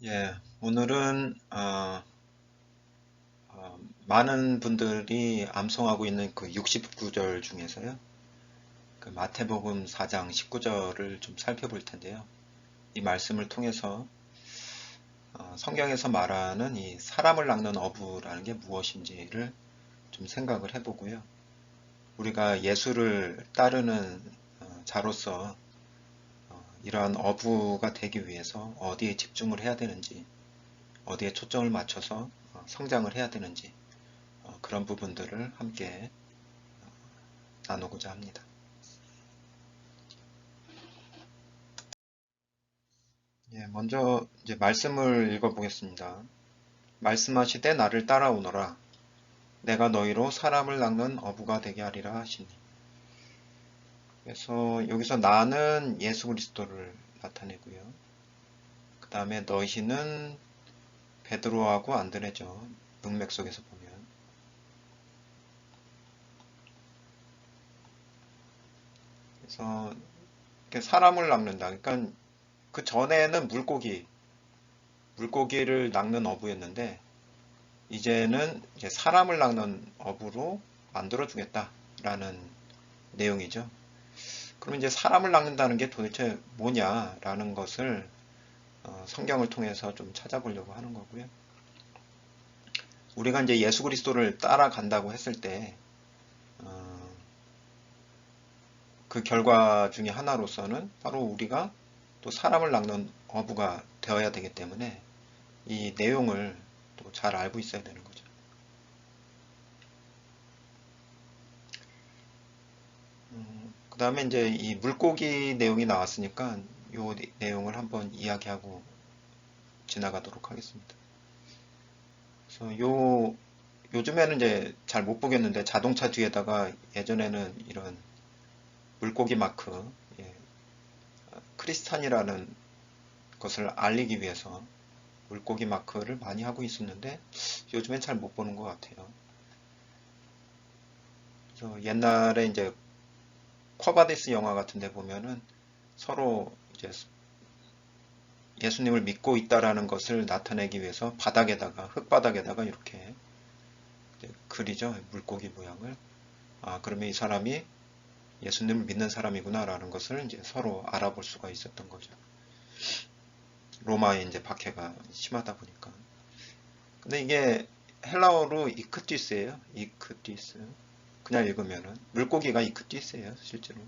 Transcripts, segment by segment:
예, 오늘은 많은 분들이 암송하고 있는 그 69절 중에서요. 그 마태복음 4장 19절을 좀 살펴볼 텐데요. 이 말씀을 통해서 성경에서 말하는 이 사람을 낚는 어부라는 게 무엇인지를 좀 생각을 해보고요. 우리가 예수를 따르는 자로서 이러한 어부가 되기 위해서 어디에 집중을 해야 되는지, 어디에 초점을 맞춰서 성장을 해야 되는지 그런 부분들을 함께 나누고자 합니다. 예, 먼저 이제 말씀을 읽어보겠습니다. 말씀하시되 나를 따라오너라. 내가 너희로 사람을 낚는 어부가 되게 하리라 하시니. 그래서 여기서 나는 예수 그리스도를 나타내고요. 그 다음에 너희는 베드로하고 안드레죠. 문맥 속에서 보면. 그래서 이렇게 사람을 낚는다. 그러니까 그 전에는 물고기를 낚는 어부였는데 이제는 이제 사람을 낚는 어부로 만들어주겠다라는 내용이죠. 그럼 이제 사람을 낚는다는 게 도대체 뭐냐라는 것을 성경을 통해서 좀 찾아보려고 하는 거고요. 우리가 이제 예수 그리스도를 따라간다고 했을 때, 그 결과 중에 하나로서는 바로 우리가 또 사람을 낚는 어부가 되어야 되기 때문에 이 내용을 또 잘 알고 있어야 되는 거죠. 그 다음에 이제 이 물고기 내용이 나왔으니까 이 내용을 한번 이야기하고 지나가도록 하겠습니다. 그래서 요즘에는 이제 잘 못 보겠는데 자동차 뒤에다가 예전에는 이런 물고기 마크, 예, 크리스탄이라는 것을 알리기 위해서 물고기 마크를 많이 하고 있었는데 요즘엔 잘 못 보는 것 같아요. 그래서 옛날에 이제 쿼바디스 영화 같은 데 보면은 서로 이제 예수님을 믿고 있다라는 것을 나타내기 위해서 바닥에다가 흙바닥에다가 이렇게 그리죠. 물고기 모양을. 아, 그러면 이 사람이 예수님을 믿는 사람이구나라는 것을 이제 서로 알아볼 수가 있었던 거죠. 로마에 이제 박해가 심하다 보니까. 근데 이게 헬라어로 이크티스예요. 이크티스. 그냥 읽으면은 물고기가 이크티스예요, 실제로.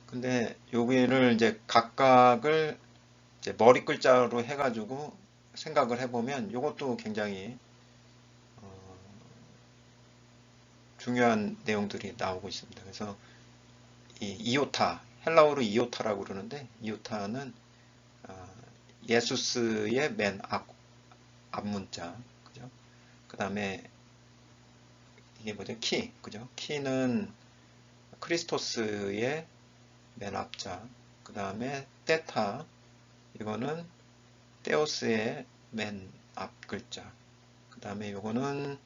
근데 여기를 이제 각각을 이제 머리 글자로 해가지고 생각을 해보면 이것도 굉장히 중요한 내용들이 나오고 있습니다. 그래서 이 이오타, 헬라어로 이오타라고 그러는데 이오타는 예수스의 맨 앞문자, 그죠? 그 다음에 이게 뭐죠? 키, 그죠? 키는 크리스토스의 맨 앞자, 그 다음에 테타, 이거는 테오스의 맨 앞 글자, 그 다음에 요거는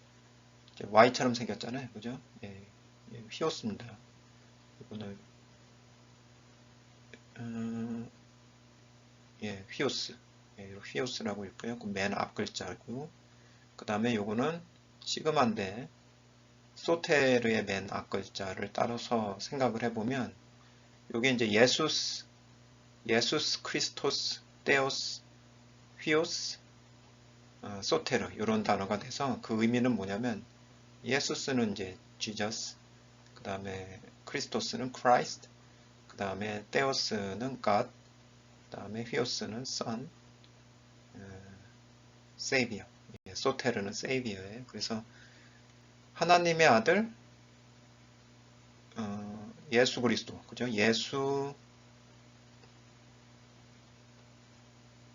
Y처럼 생겼잖아요, 그죠? 예, 예, 휘오스입니다. 이거는 음, 예, 휘오스, 예, 휘오스라고 읽고요. 그 맨 앞 글자고, 그 다음에 요거는 시그마인데 소테르의 맨 앞 글자를 따라서 생각을 해보면 요게 이제 예수스 크리스토스 데오스 휘오스 소테르 이런 단어가 돼서 그 의미는 뭐냐면 예수스는 이제 Jesus, 그 다음에 크리스토스는 Christ, 그 다음에 데오스는 God, 그 다음에 휘오스는 Son, Savior. 예, 소테르는 Savior예요. 그래서 하나님의 아들 예수 그리스도, 그죠? 예수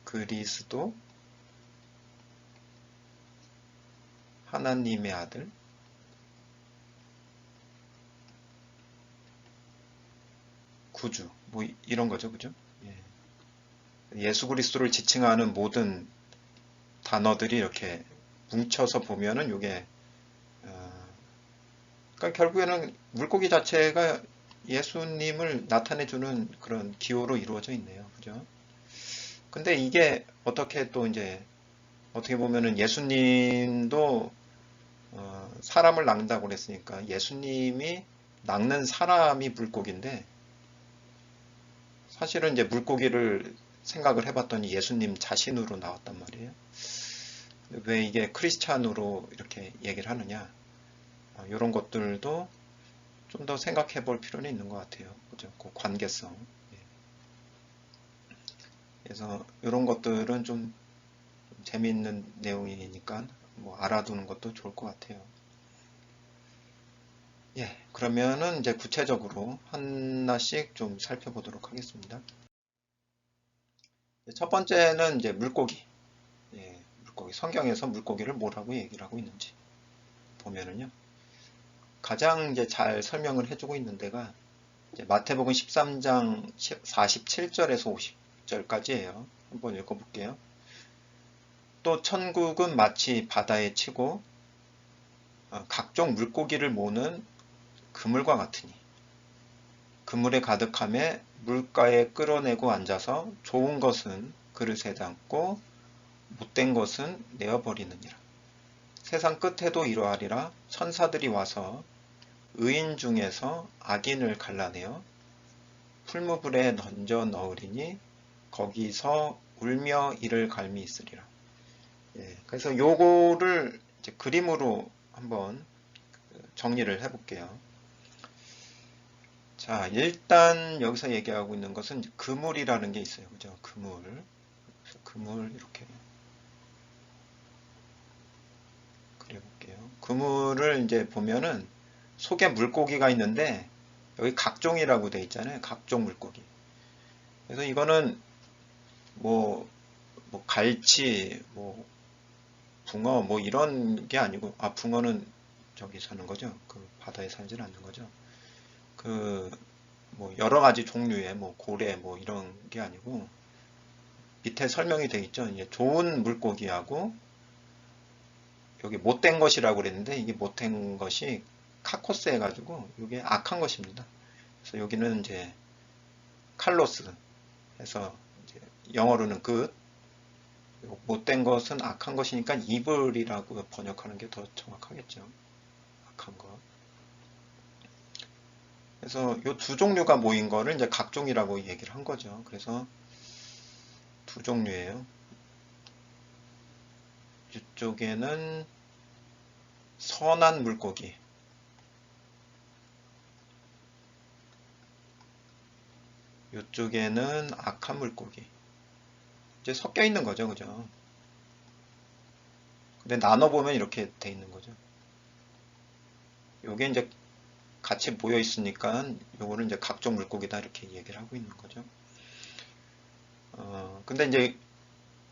그리스도 하나님의 아들 구주 뭐 이런 거죠, 그죠? 예. 예수 그리스도를 지칭하는 모든 단어들이 이렇게 뭉쳐서 보면은 이게 그러니까 결국에는 물고기 자체가 예수님을 나타내주는 그런 기호로 이루어져 있네요. 그죠? 근데 이게 어떻게 또 이제 어떻게 보면은 예수님도 사람을 낚는다고 그랬으니까 예수님이 낚는 사람이 물고기인데 사실은 이제 물고기를 생각을 해봤더니 예수님 자신으로 나왔단 말이에요. 왜 이게 크리스찬으로 이렇게 얘기를 하느냐? 이런 것들도 좀 더 생각해 볼 필요는 있는 것 같아요. 그죠? 그 관계성. 예. 그래서 이런 것들은 좀 재미있는 내용이니까 뭐 알아두는 것도 좋을 것 같아요. 예, 그러면은 이제 구체적으로 하나씩 좀 살펴보도록 하겠습니다. 첫 번째는 이제 물고기. 예, 물고기. 성경에서 물고기를 뭐라고 얘기를 하고 있는지 보면은요. 가장 이제 잘 설명을 해주고 있는 데가 이제 마태복음 13장 47절에서 50절까지예요. 한번 읽어볼게요. 또 천국은 마치 바다에 치고 각종 물고기를 모으는 그물과 같으니 그물에 가득함에 물가에 끌어내고 앉아서 좋은 것은 그릇에 담고 못된 것은 내어버리느니라. 세상 끝에도 이러하리라. 천사들이 와서 의인 중에서 악인을 갈라내어 풀무불에 던져 넣으리니 거기서 울며 이를 갈미 있으리라. 예, 그래서 요거를 이제 그림으로 한번 정리를 해볼게요. 자, 일단 여기서 얘기하고 있는 것은 이제 그물이라는 게 있어요. 그죠? 그물. 그물 이렇게 그려볼게요. 그물을 이제 보면은 속에 물고기가 있는데 여기 각종이라고 돼 있잖아요. 각종 물고기. 그래서 이거는 뭐, 뭐 갈치, 뭐 붕어, 뭐 이런 게 아니고, 붕어는 저기 사는 거죠. 그 바다에 살지는 않는 거죠. 그 뭐 여러 가지 종류의 뭐 고래 뭐 이런 게 아니고 밑에 설명이 돼 있죠. 이제 좋은 물고기하고 여기 못된 것이라고 그랬는데 이게 못된 것이 카코스 해가지고 이게 악한 것입니다. 그래서 여기는 이제 칼로스 해서 이제 영어로는 good, 못된 것은 악한 것이니까 evil이라고 번역하는 게 더 정확하겠죠. 악한 것. 그래서 이 두 종류가 모인 거를 이제 각종이라고 얘기를 한 거죠. 그래서 두 종류예요. 이쪽에는 선한 물고기, 이쪽에는 악한 물고기. 이제 섞여 있는 거죠, 그죠? 근데 나눠보면 이렇게 돼 있는 거죠. 요게 이제 같이 모여 있으니까 요거는 이제 각종 물고기다 이렇게 얘기를 하고 있는 거죠. 근데 이제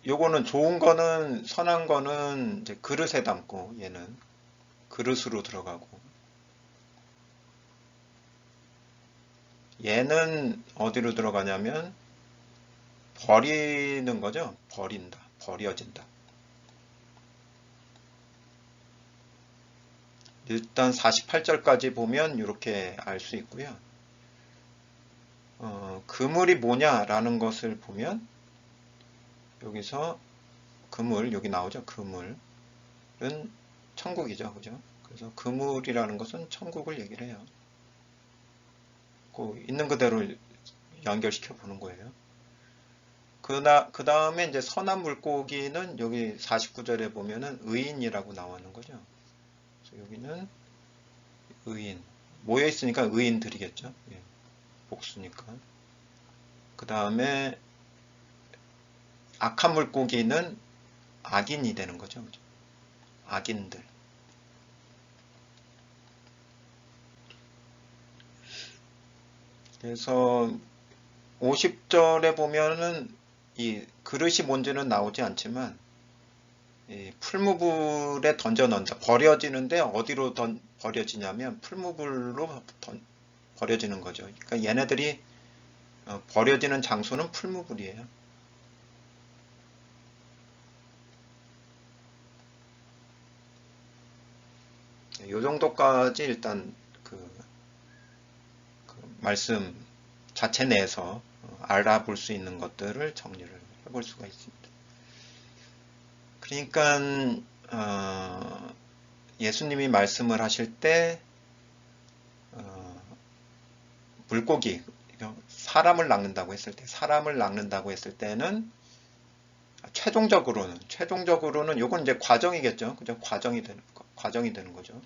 요거는 좋은 거는 선한 거는 이제 그릇에 담고 얘는 그릇으로 들어가고 얘는 어디로 들어가냐면 버리는 거죠. 버린다. 버려진다. 일단 48절까지 보면 이렇게 알 수 있고요. 그물이 뭐냐라는 것을 보면 여기서 그물, 여기 나오죠. 그물은 천국이죠. 그죠? 그래서 그물이라는 것은 천국을 얘기를 해요. 그 있는 그대로 연결시켜 보는 거예요. 그 다음에 이제 선한 물고기는 여기 49절에 보면은 의인이라고 나오는 거죠. 그래서 여기는 의인. 모여 있으니까 의인들이겠죠. 예, 복수니까. 그 다음에 악한 물고기는 악인이 되는 거죠. 그죠? 악인들. 그래서 50절에 보면은 이 그릇이 뭔지는 나오지 않지만 이 풀무불에 던져 넣는다. 버려지는데 어디로 버려지냐면 풀무불로 버려지는 거죠. 그러니까 얘네들이 버려지는 장소는 풀무불이에요. 이 정도까지 일단 그 말씀 자체 내에서 알아볼 수 있는 것들을 정리를 해볼 수가 있습니다. 그러니까 예수님이 말씀을 하실 때 물고기, 사람을 낚는다고 했을 때는 최종적으로는 요건 이제 과정이겠죠. 그죠? 과정이 되는 거죠.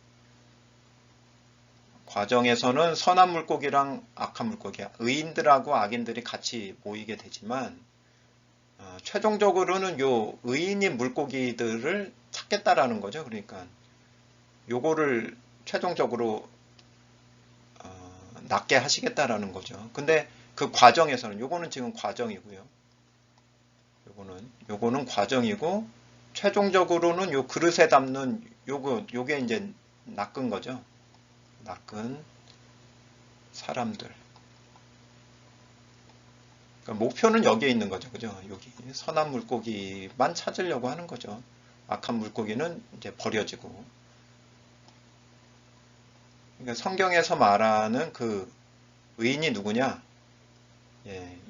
과정에서는 선한 물고기랑 악한 물고기, 의인들하고 악인들이 같이 모이게 되지만 최종적으로는 요 의인인 물고기들을 찾겠다라는 거죠. 그러니까 요거를 최종적으로 낫게 하시겠다라는 거죠. 근데 그 과정에서는 요거는 지금 과정이고요. 요거는 과정이고 최종적으로는 요 그릇에 담는 요게 이제 낚은 거죠. 낚은 사람들. 그러니까 목표는 여기에 있는 거죠. 그죠? 여기 선한 물고기만 찾으려고 하는 거죠. 악한 물고기는 이제 버려지고. 그러니까 성경에서 말하는 그 의인이 누구냐?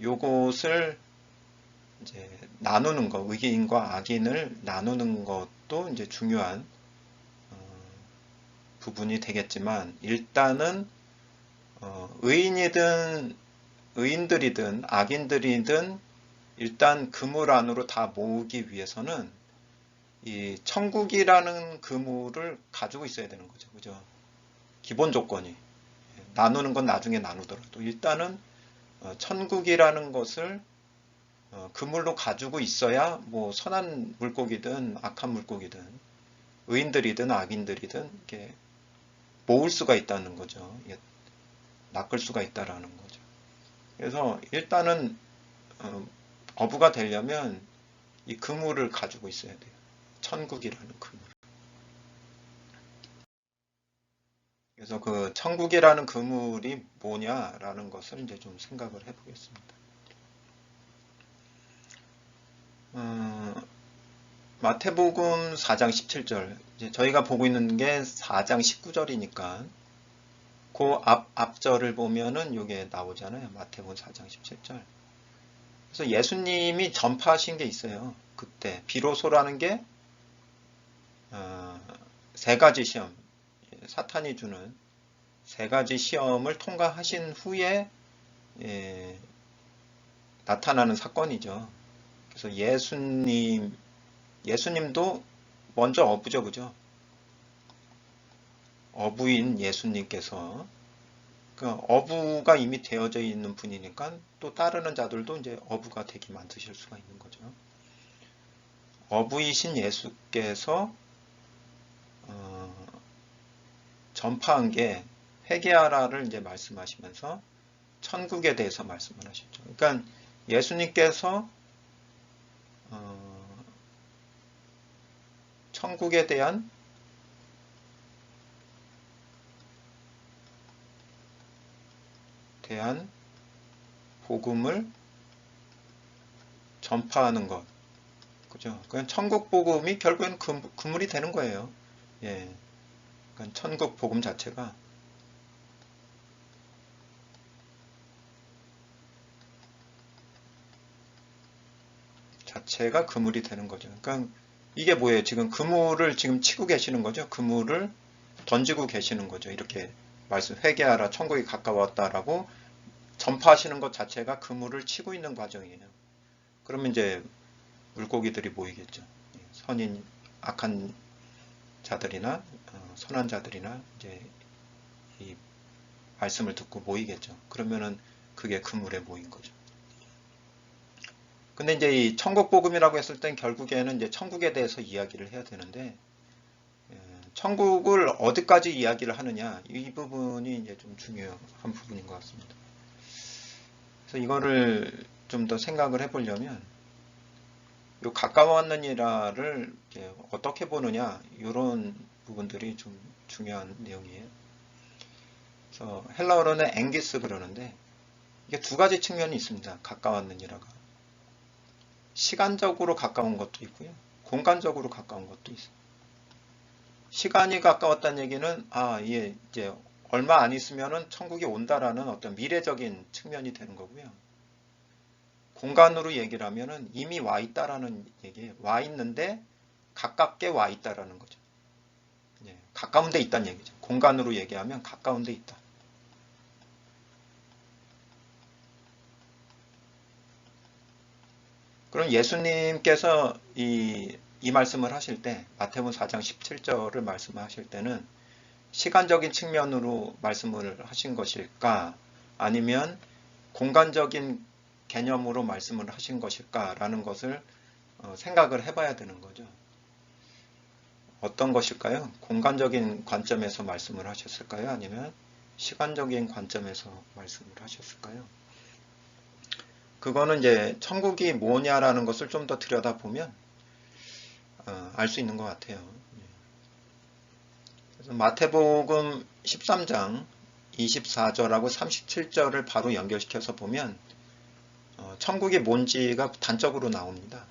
요것을 이제 나누는 것, 의인과 악인을 나누는 것도 이제 중요한 부분이 되겠지만 일단은 의인들이든 악인들이든 일단 그물 안으로 다 모으기 위해서는 이 천국이라는 그물을 가지고 있어야 되는 거죠. 그죠? 기본 조건이. 나누는 건 나중에 나누더라도 일단은 천국이라는 것을 그물로 가지고 있어야 뭐 선한 물고기든 악한 물고기든 의인들이든 악인들이든 이렇게 모을 수가 있다는 거죠. 낚을 수가 있다라는 거죠. 그래서 일단은 어부가 되려면 이 그물을 가지고 있어야 돼요. 천국이라는 그물. 그래서 그 천국이라는 그물이 뭐냐라는 것을 이제 좀 생각을 해보겠습니다. 마태복음 4장 17절. 이제 저희가 보고 있는 게 4장 19절이니까 그 앞절을 보면은 이게 나오잖아요. 마태복음 4장 17절. 그래서 예수님이 전파하신 게 있어요. 그때 비로소라는 게 세 가지 시험, 사탄이 주는 세 가지 시험을 통과하신 후에 나타나는 사건이죠. 그래서 예수님도 먼저 어부죠, 그죠? 어부인 예수님께서 그 어부가 이미 되어져 있는 분이니까 또 따르는 자들도 이제 어부가 되게 만드실 수가 있는 거죠. 어부이신 예수께서 전파한 게 회개하라를 이제 말씀하시면서 천국에 대해서 말씀을 하셨죠. 그러니까 예수님께서 천국에 대한 복음을 전파하는 것, 그죠? 그냥 천국 복음이 결국엔 그물이 되는 거예요. 예, 그러니까 천국 복음 자체가 그물이 되는 거죠. 그러니까 이게 뭐예요? 지금 그물을 지금 치고 계시는 거죠. 그물을 던지고 계시는 거죠. 이렇게 회개하라, 천국이 가까웠다라고 전파하시는 것 자체가 그물을 치고 있는 과정이에요. 그러면 이제 물고기들이 모이겠죠. 선인, 악한 자들이나 선한 자들이나 이제 이 말씀을 듣고 모이겠죠. 그러면은 그게 그물에 모인 거죠. 근데 이제 이 천국 복음이라고 했을 땐 결국에는 이제 천국에 대해서 이야기를 해야 되는데 천국을 어디까지 이야기를 하느냐 이 부분이 이제 좀 중요한 부분인 것 같습니다. 그래서 이거를 좀 더 생각을 해보려면 요 가까웠느니라를 어떻게 보느냐 이런 부분들이 좀 중요한 내용이에요. 그래서 헬라어로는 앵기스 그러는데 이게 두 가지 측면이 있습니다. 가까웠느니라가 시간적으로 가까운 것도 있고요. 공간적으로 가까운 것도 있어요. 시간이 가까웠다는 얘기는 이게 이제 얼마 안 있으면은 천국이 온다라는 어떤 미래적인 측면이 되는 거고요. 공간으로 얘기를 하면은 이미 와 있다라는 얘기예요. 와 있는데 가깝게 와 있다라는 거죠. 예, 가까운 데 있다는 얘기죠. 공간으로 얘기하면 가까운 데 있다. 그럼 예수님께서 이 말씀을 하실 때, 마태복음 4장 17절을 말씀하실 때는 시간적인 측면으로 말씀을 하신 것일까? 아니면 공간적인 개념으로 말씀을 하신 것일까라는 것을 생각을 해봐야 되는 거죠. 어떤 것일까요? 공간적인 관점에서 말씀을 하셨을까요? 아니면 시간적인 관점에서 말씀을 하셨을까요? 그거는 이제 천국이 뭐냐라는 것을 좀 더 들여다보면 알 수 있는 것 같아요. 그래서 마태복음 13장 24절하고 37절을 바로 연결시켜서 보면 천국이 뭔지가 단적으로 나옵니다.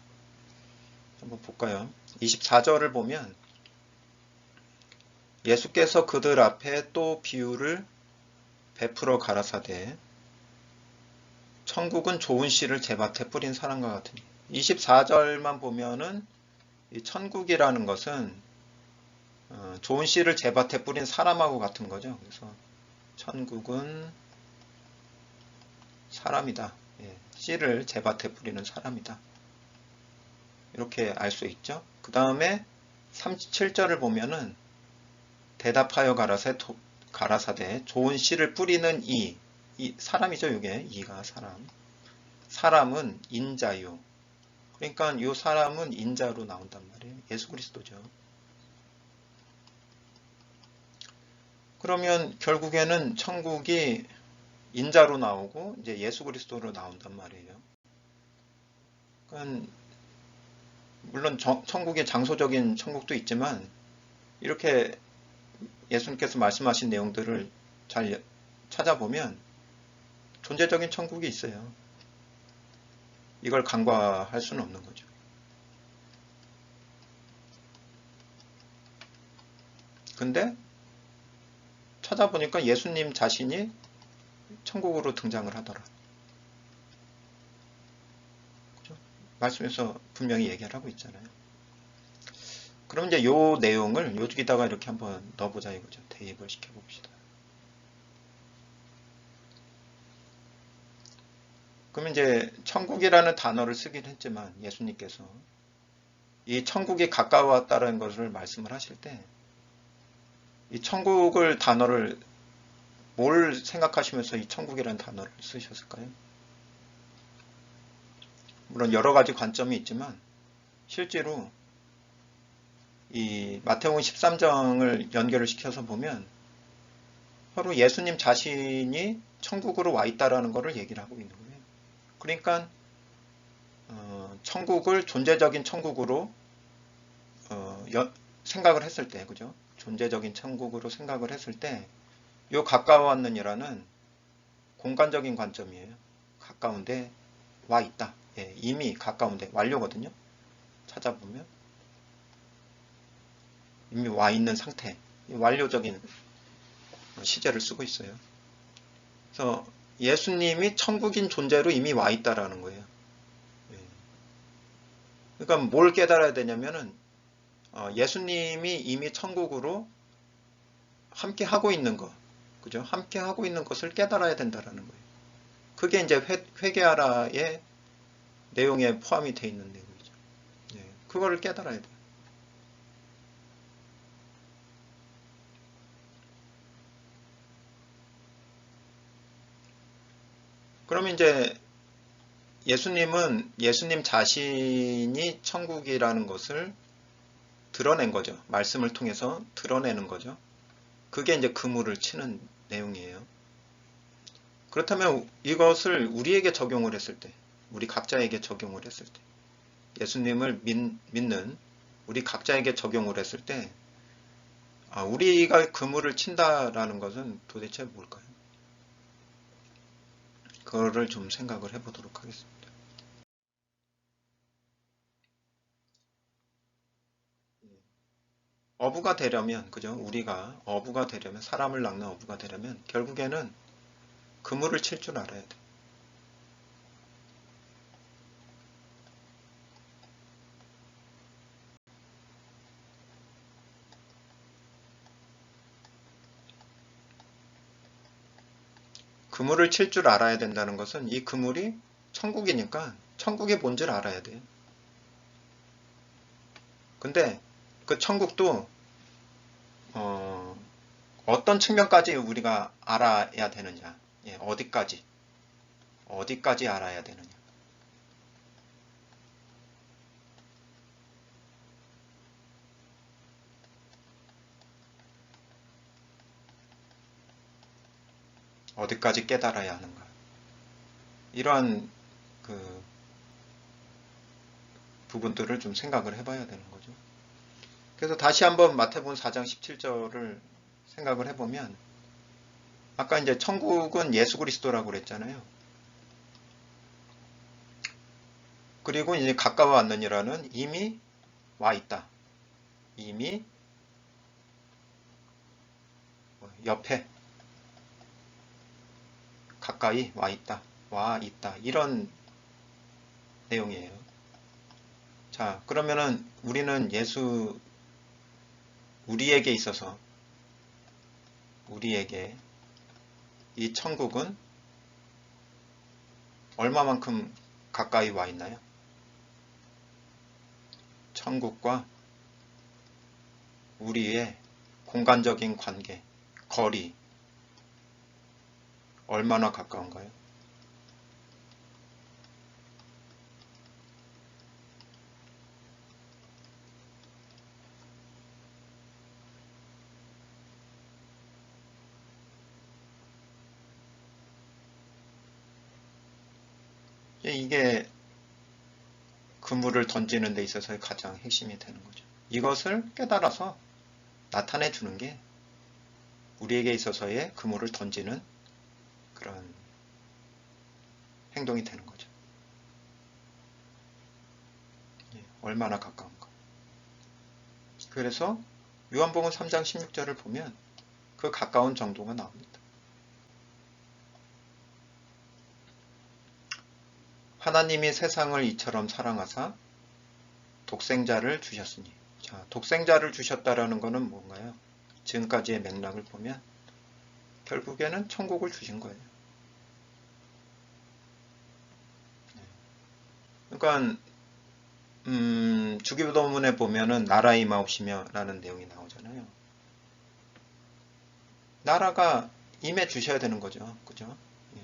한번 볼까요? 24절을 보면 예수께서 그들 앞에 또 비유를 베풀어 가라사대 천국은 좋은 씨를 제 밭에 뿌린 사람과 같으니 24절만 보면은 이 천국이라는 것은 좋은 씨를 제 밭에 뿌린 사람하고 같은 거죠. 그래서 천국은 사람이다. 예, 씨를 제 밭에 뿌리는 사람이다. 이렇게 알 수 있죠. 그 다음에 37절을 보면은 대답하여 가라사대 좋은 씨를 뿌리는 이 사람이죠. 이게 이가 사람은 인자요. 그러니까 이 사람은 인자로 나온단 말이에요. 예수 그리스도죠. 그러면 결국에는 천국이 인자로 나오고 이제 예수 그리스도로 나온단 말이에요. 그러니까 물론 천국의 장소적인 천국도 있지만 이렇게 예수님께서 말씀하신 내용들을 잘 찾아보면 존재적인 천국이 있어요. 이걸 간과할 수는 없는 거죠. 근데 찾아보니까 예수님 자신이 천국으로 등장을 하더라. 그죠? 말씀에서 분명히 얘기를 하고 있잖아요. 그럼 이제 요 내용을 여기다가 이렇게 한번 넣어보자 이거죠. 대입을 시켜봅시다. 그러면 이제 천국이라는 단어를 쓰긴 했지만 예수님께서 이 천국이 가까웠다는 것을 말씀을 하실 때 이 천국을 단어를 뭘 생각하시면서 이 천국이라는 단어를 쓰셨을까요? 물론 여러 가지 관점이 있지만 실제로 이 마태복음 13장을 연결을 시켜서 보면 바로 예수님 자신이 천국으로 와 있다라는 것을 얘기를 하고 있는 거예요. 그러니까 천국을 존재적인 천국으로 생각을 했을 때, 그죠? 존재적인 천국으로 생각을 했을 때, 요 가까웠느니라는 공간적인 관점이에요. 가까운데 와 있다. 예, 이미 가까운데 완료거든요. 찾아보면 이미 와 있는 상태, 완료적인 시제를 쓰고 있어요. 그래서 예수님이 천국인 존재로 이미 와 있다라는 거예요. 예. 그러니까 뭘 깨달아야 되냐면은 예수님이 이미 천국으로 함께 하고 있는 것, 그죠? 함께 하고 있는 것을 깨달아야 된다라는 거예요. 그게 이제 회개하라의 내용에 포함이 되어 있는 내용이죠. 예, 그거를 깨달아야 돼요. 그러면 이제 예수님은 예수님 자신이 천국이라는 것을 드러낸 거죠. 말씀을 통해서 드러내는 거죠. 그게 이제 그물을 치는 내용이에요. 그렇다면 이것을 우리에게 적용을 했을 때, 우리 각자에게 적용을 했을 때, 예수님을 믿는 우리 각자에게 적용을 했을 때, 우리가 그물을 친다라는 것은 도대체 뭘까요? 그거를 좀 생각을 해보도록 하겠습니다. 어부가 되려면, 그죠? 우리가 어부가 되려면, 사람을 낚는 어부가 되려면 결국에는 그물을 칠 줄 알아야 돼. 그물을 칠 줄 알아야 된다는 것은 이 그물이 천국이니까 천국이 뭔 줄 알아야 돼. 근데 그 천국도 어, 어떤 측면까지 우리가 알아야 되느냐, 예, 어디까지 알아야 되느냐. 어디까지 깨달아야 하는가. 이러한 그 부분들을 좀 생각을 해봐야 되는 거죠. 그래서 다시 한번 마태복음 4장 17절을 생각을 해보면 아까 이제 천국은 예수 그리스도라고 그랬잖아요. 그리고 이제 가까워 왔느니라는 이미 와 있다. 이미 옆에 가까이 와 있다. 와 있다. 이런 내용이에요. 자, 그러면은 우리는 우리에게 있어서 우리에게 이 천국은 얼마만큼 가까이 와 있나요? 천국과 우리의 공간적인 관계, 거리, 얼마나 가까운가요? 이게 그물을 던지는 데 있어서의 가장 핵심이 되는 거죠. 이것을 깨달아서 나타내 주는 게 우리에게 있어서의 그물을 던지는 그런 행동이 되는 거죠. 얼마나 가까운가. 그래서 요한복음 3장 16절을 보면 그 가까운 정도가 나옵니다. 하나님이 세상을 이처럼 사랑하사 독생자를 주셨으니. 자, 독생자를 주셨다라는 것은 뭔가요? 지금까지의 맥락을 보면 결국에는 천국을 주신 거예요. 그러니까 주기도문에 보면은 나라 임하옵시며 라는 내용이 나오잖아요. 나라가 임해 주셔야 되는 거죠. 그죠? 예.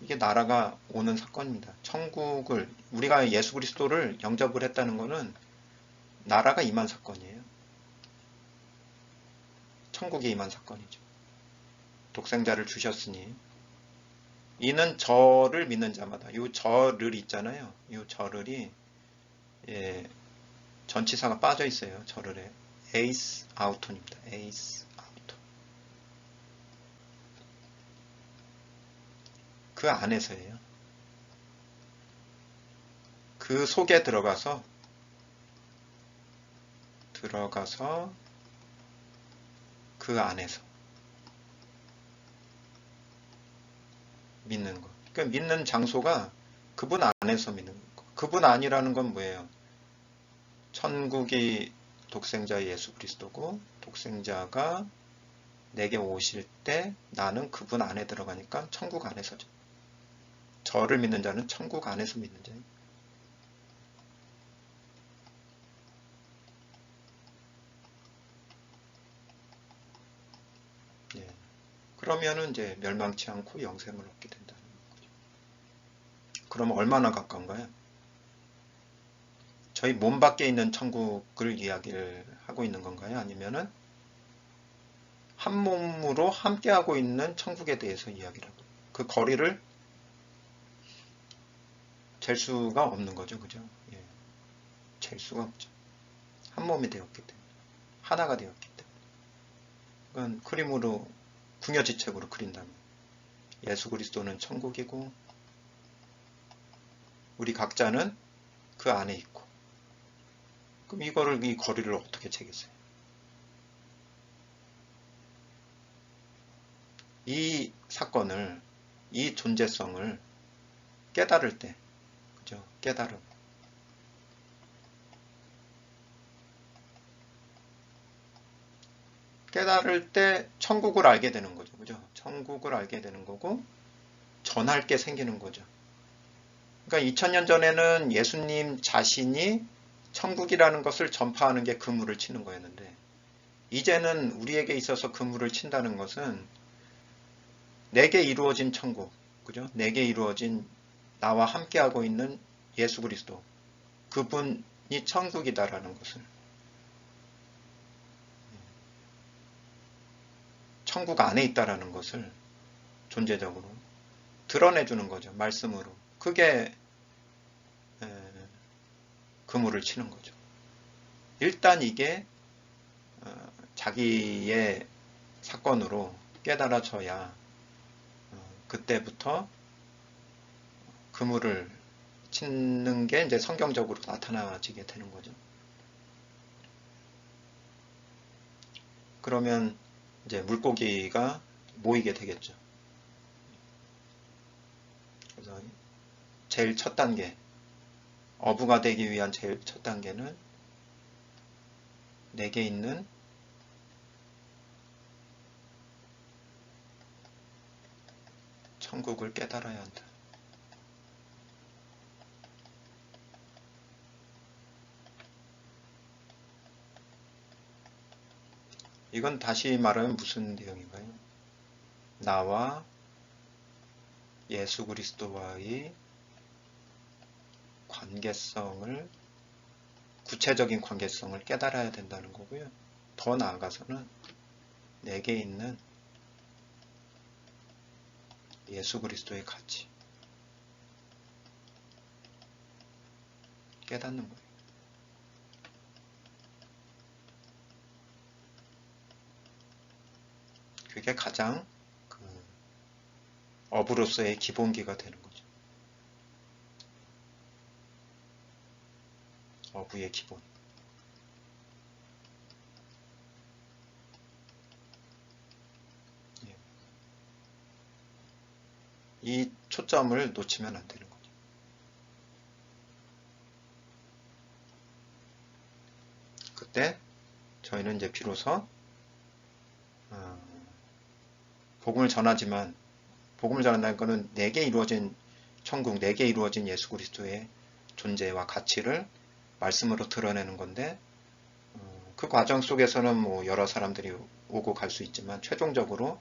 이게 나라가 오는 사건입니다. 천국을 우리가 예수 그리스도를 영접을 했다는 것은 나라가 임한 사건이에요. 천국에 임한 사건이죠. 독생자를 주셨으니 이는 저를 믿는 자마다 요 저를 있잖아요. 요 저를이 예, 전치사가 빠져 있어요. 저를에 에이스 아우톤입니다. 에이스 아우톤. 그 안에서예요. 그 속에 들어가서 그 안에서 믿는 거. 그러니까 믿는 장소가 그분 안에서 믿는 거. 그분 안이라는 건 뭐예요? 천국이 독생자 예수 그리스도고 독생자가 내게 오실 때 나는 그분 안에 들어가니까 천국 안에서죠. 저를 믿는 자는 천국 안에서 믿는 자예요. 예. 그러면은 이제 멸망치 않고 영생을 얻게 된다는 거죠. 그럼 얼마나 가까운가요? 저희 몸 밖에 있는 천국을 이야기를 하고 있는 건가요? 아니면은 한 몸으로 함께하고 있는 천국에 대해서 이야기를 하고 그 거리를 잴 수가 없는 거죠. 그죠? 예. 잴 수가 없죠. 한 몸이 되었기 때문에. 하나가 되었기 때문에. 그건 그림으로 궁여지책으로 그린다면 예수 그리스도는 천국이고 우리 각자는 그 안에 있고 그럼 이 거리를 어떻게 재겠어요? 이 사건을, 이 존재성을 깨달을 때, 그죠? 깨달을 때 천국을 알게 되는 거죠. 그죠? 천국을 알게 되는 거고, 전할 게 생기는 거죠. 그러니까 2000년 전에는 예수님 자신이 천국이라는 것을 전파하는 게 그물을 치는 거였는데, 이제는 우리에게 있어서 그물을 친다는 것은 내게 이루어진 천국, 그죠? 내게 이루어진 나와 함께하고 있는 예수 그리스도, 그분이 천국이다라는 것을, 천국 안에 있다라는 것을 존재적으로 드러내주는 거죠. 말씀으로. 그게 그물을 치는 거죠. 일단 이게 자기의 사건으로 깨달아져야 그때부터 그물을 치는 게 이제 성경적으로 나타나지게 되는 거죠. 그러면 이제 물고기가 모이게 되겠죠. 그래서 제일 첫 단계, 어부가 되기 위한 제일 첫 단계는 내게 있는 천국을 깨달아야 한다. 이건 다시 말하면 무슨 내용인가요? 나와 예수 그리스도와의 관계성을, 구체적인 관계성을 깨달아야 된다는 거고요. 더 나아가서는 내게 있는 예수 그리스도의 가치 깨닫는 거예요. 그게 가장 어부로서의 기본기가 되는 거죠. 어부의 기본. 예. 이 초점을 놓치면 안 되는 거죠. 그때 저희는 이제 비로소 복음을 전하지만, 복음을 전한다는 것은 내게 이루어진 천국, 내게 이루어진 예수 그리스도의 존재와 가치를 말씀으로 드러내는 건데, 그 과정 속에서는 뭐 여러 사람들이 오고 갈 수 있지만 최종적으로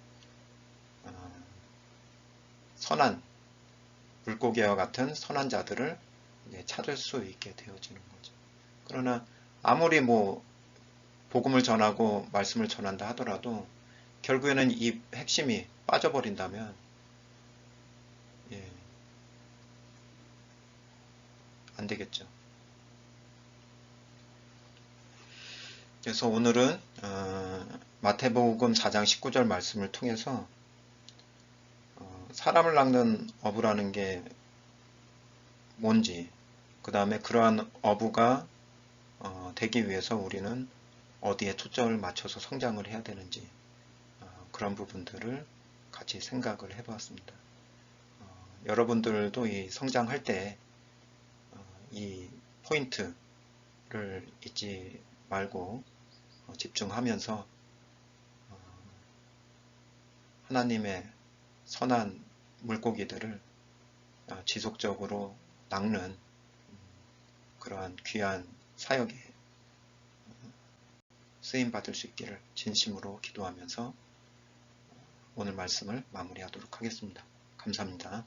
선한 물고기와 같은 선한 자들을 찾을 수 있게 되어지는 거죠. 그러나 아무리 뭐 복음을 전하고 말씀을 전한다 하더라도 결국에는 이 핵심이 빠져버린다면 안 되겠죠. 그래서 오늘은 마태복음 4장 19절 말씀을 통해서 사람을 낚는 어부라는 게 뭔지, 그 다음에 그러한 어부가 되기 위해서 우리는 어디에 초점을 맞춰서 성장을 해야 되는지, 그런 부분들을 같이 생각을 해보았습니다. 여러분들도 이 성장할 때 이 포인트를 잊지 말고 집중하면서 하나님의 선한 물고기들을 지속적으로 낚는 그러한 귀한 사역에 쓰임 받을 수 있기를 진심으로 기도하면서 오늘 말씀을 마무리하도록 하겠습니다. 감사합니다.